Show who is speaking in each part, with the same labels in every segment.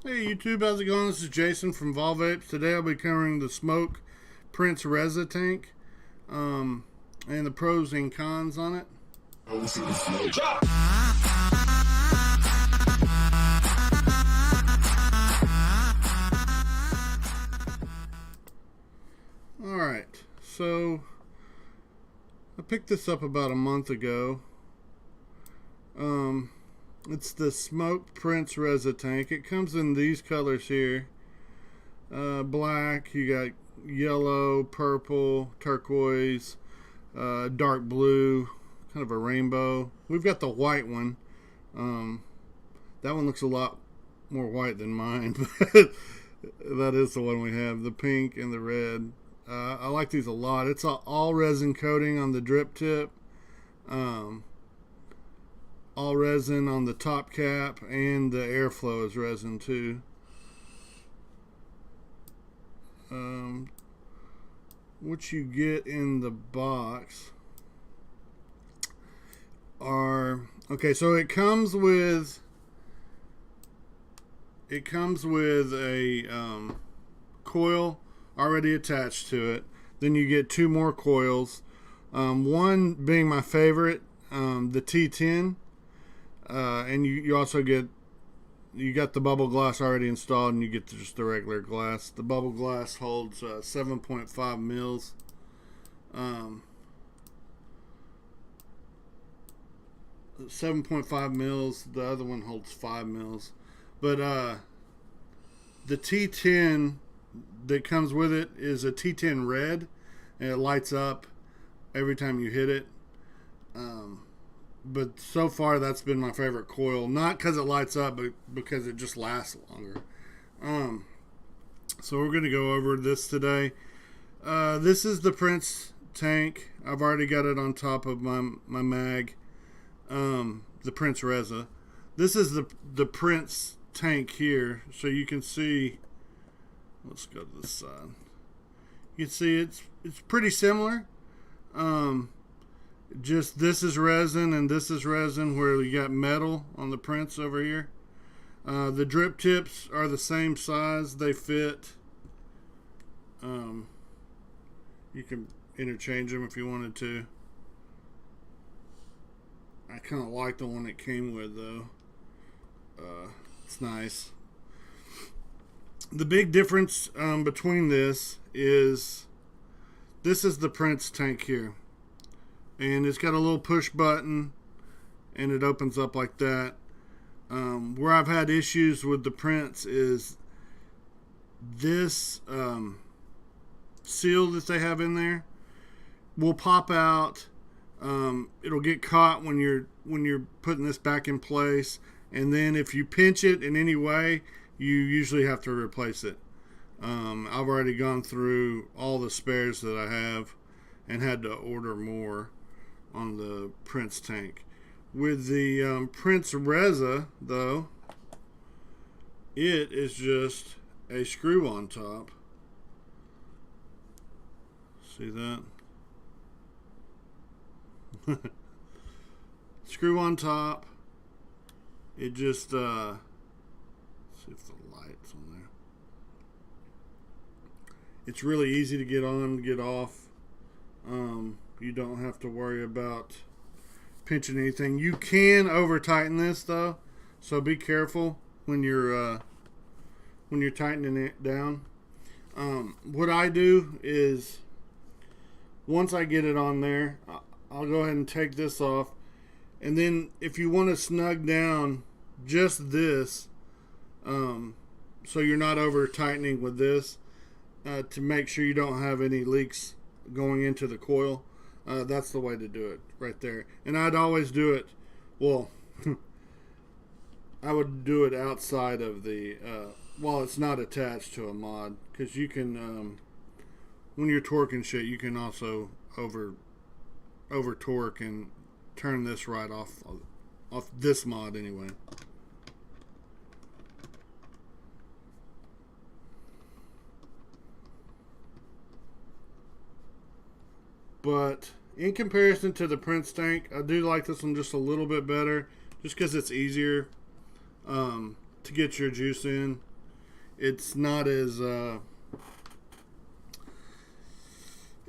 Speaker 1: Hey YouTube, how's it going? This is Jason from Vapes. Today I'll be covering the Smok Prince Resa tank and the pros and cons on it. Alright, so I picked this up about a month ago. It's the Smok Prince Resa tank. It comes in these colors here. Black, you got yellow, purple, turquoise, dark blue, kind of a rainbow. We've got the white one. That one looks a lot more white than mine, but that is the one we have. The pink and the red. I like these a lot. It's all resin coating on the drip tip. All resin on the top cap, and the airflow is resin too. What you get in the box are, okay, so it comes with a coil already attached to it. Then you get two more coils, one being my favorite, the T10. And you also get, you got the bubble glass already installed, and you get just the regular glass. The bubble glass holds 7.5 mils. 7.5 mils. The other one holds 5 mils. But the T10 that comes with it is a T10 red, and it lights up every time you hit it. But so far, that's been my favorite coil. Not because it lights up, but because it just lasts longer. So we're going to go over this today. This is the Prince tank. I've already got it on top of my mag. The Prince Resa. This is the Prince tank here. So you can see. Let's go to this side. You can see it's pretty similar. Just this is resin and this is resin, where you got metal on the Prince over here. The drip tips are the same size. They fit. You can interchange them if you wanted to. I kind of like the one it came with though. It's nice. The big difference between this is the Prince tank here. And it's got a little push button, and it opens up like that. Where I've had issues with the Prince is this seal that they have in there will pop out. It'll get caught when you're putting this back in place, and then if you pinch it in any way, you usually have to replace it. I've already gone through all the spares that I have and had to order more on the Prince tank. With the Prince Resa though, it is just a screw on top. See that? Screw on top. It just see if the light's on there. It's really easy to get on, get off. You don't have to worry about pinching anything. You can over tighten this though, so be careful when you're tightening it down. What I do is, once I get it on there, I'll go ahead and take this off, and then if you want to snug down just this, so you're not over tightening with this, to make sure you don't have any leaks going into the coil. That's the way to do it right there. And I'd always do it, well, I would do it outside of the, while it's not attached to a mod. Because you can, when you're torquing shit, you can also over torque and turn this right off this mod anyway. But in comparison to the Prince tank, I do like this one just a little bit better, just because it's easier to get your juice in. It's not as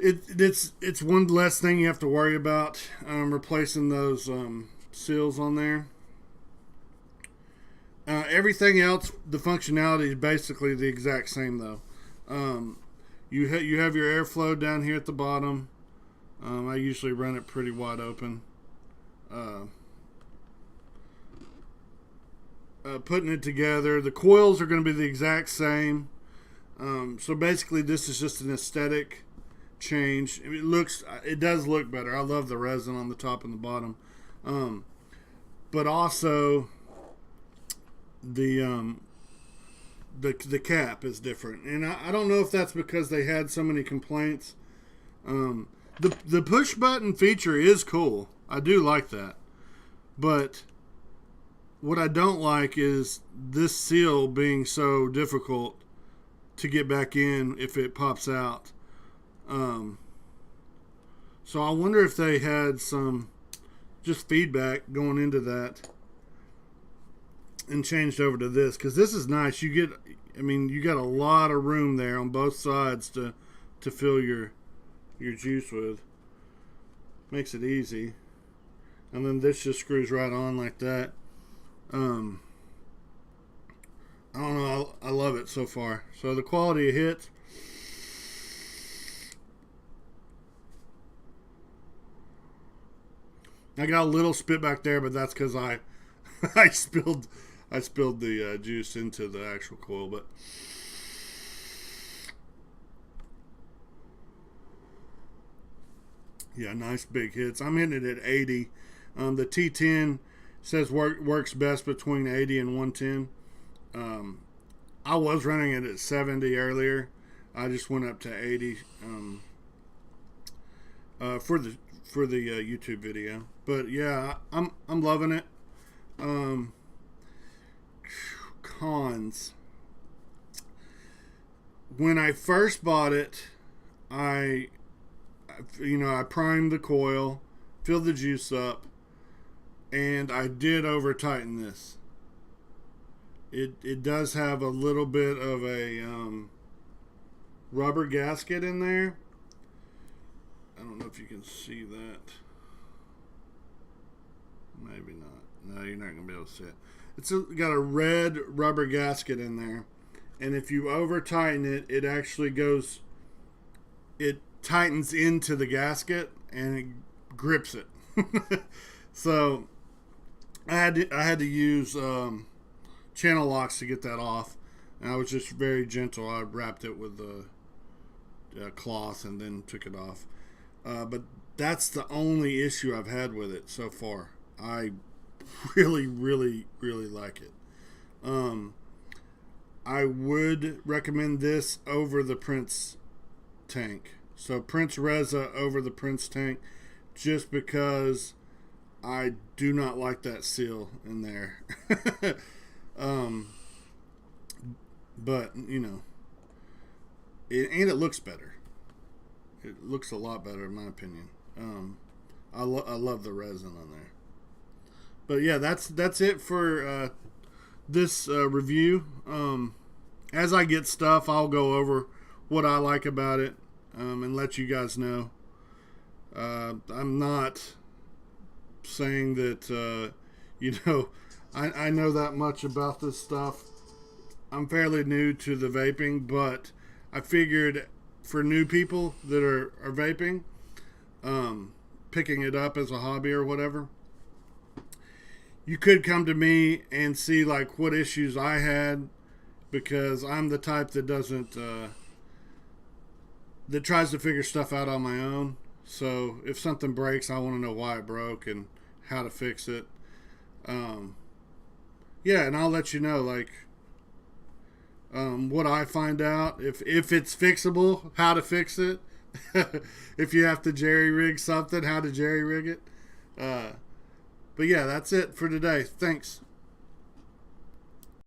Speaker 1: it's one less thing you have to worry about replacing those seals on there. Everything else, the functionality is basically the exact same though. You have your airflow down here at the bottom. I usually run it pretty wide open. Putting it together, the coils are going to be the exact same. So basically, this is just an aesthetic change. It does look better. I love the resin on the top and the bottom, but also the cap is different, and I don't know if that's because they had so many complaints. The push button feature is cool. I do like that, but what I don't like is this seal being so difficult to get back in if it pops out. So I wonder if they had some just feedback going into that and changed over to this, because this is nice. You got a lot of room there on both sides to fill your juice with. Makes it easy. And then this just screws right on like that. I don't know. I love it so far. So the quality of hits. I got a little spit back there, but that's because I spilled the juice into the actual coil. But yeah, nice big hits. I'm hitting it at 80. The T10 says works best between 80 and 110. I was running it at 70 earlier. I just went up to 80 for the YouTube video. But yeah, I'm loving it. Cons. When I first bought it, I primed the coil, filled the juice up, and I did over tighten this. It does have a little bit of a rubber gasket in there. I don't know if you can see that. Maybe not. No, you're not going to be able to see it. It's got a red rubber gasket in there. And if you over tighten it, it actually goes, it tightens into the gasket and it grips it. So I had to use channel locks to get that off. And I was just very gentle. I wrapped it with a cloth and then took it off. But that's the only issue I've had with it so far. I really, really, really like it. I would recommend this over the Prince tank. So Prince Resa over the Prince tank, just because I do not like that seal in there. But and it looks better. It looks a lot better in my opinion. I love the resin on there. But yeah, that's it for this review. As I get stuff, I'll go over what I like about it and let you guys know. I'm not saying that I know that much about this stuff. I'm fairly new to the vaping, but I figured for new people that are vaping, picking it up as a hobby or whatever, you could come to me and see like what issues I had, because I'm the type that that tries to figure stuff out on my own. So if something breaks, I want to know why it broke and how to fix it. Yeah, and I'll let you know like what I find out, if it's fixable, how to fix it. If you have to jerry rig something, how to jerry rig it. But yeah, that's it for today. Thanks.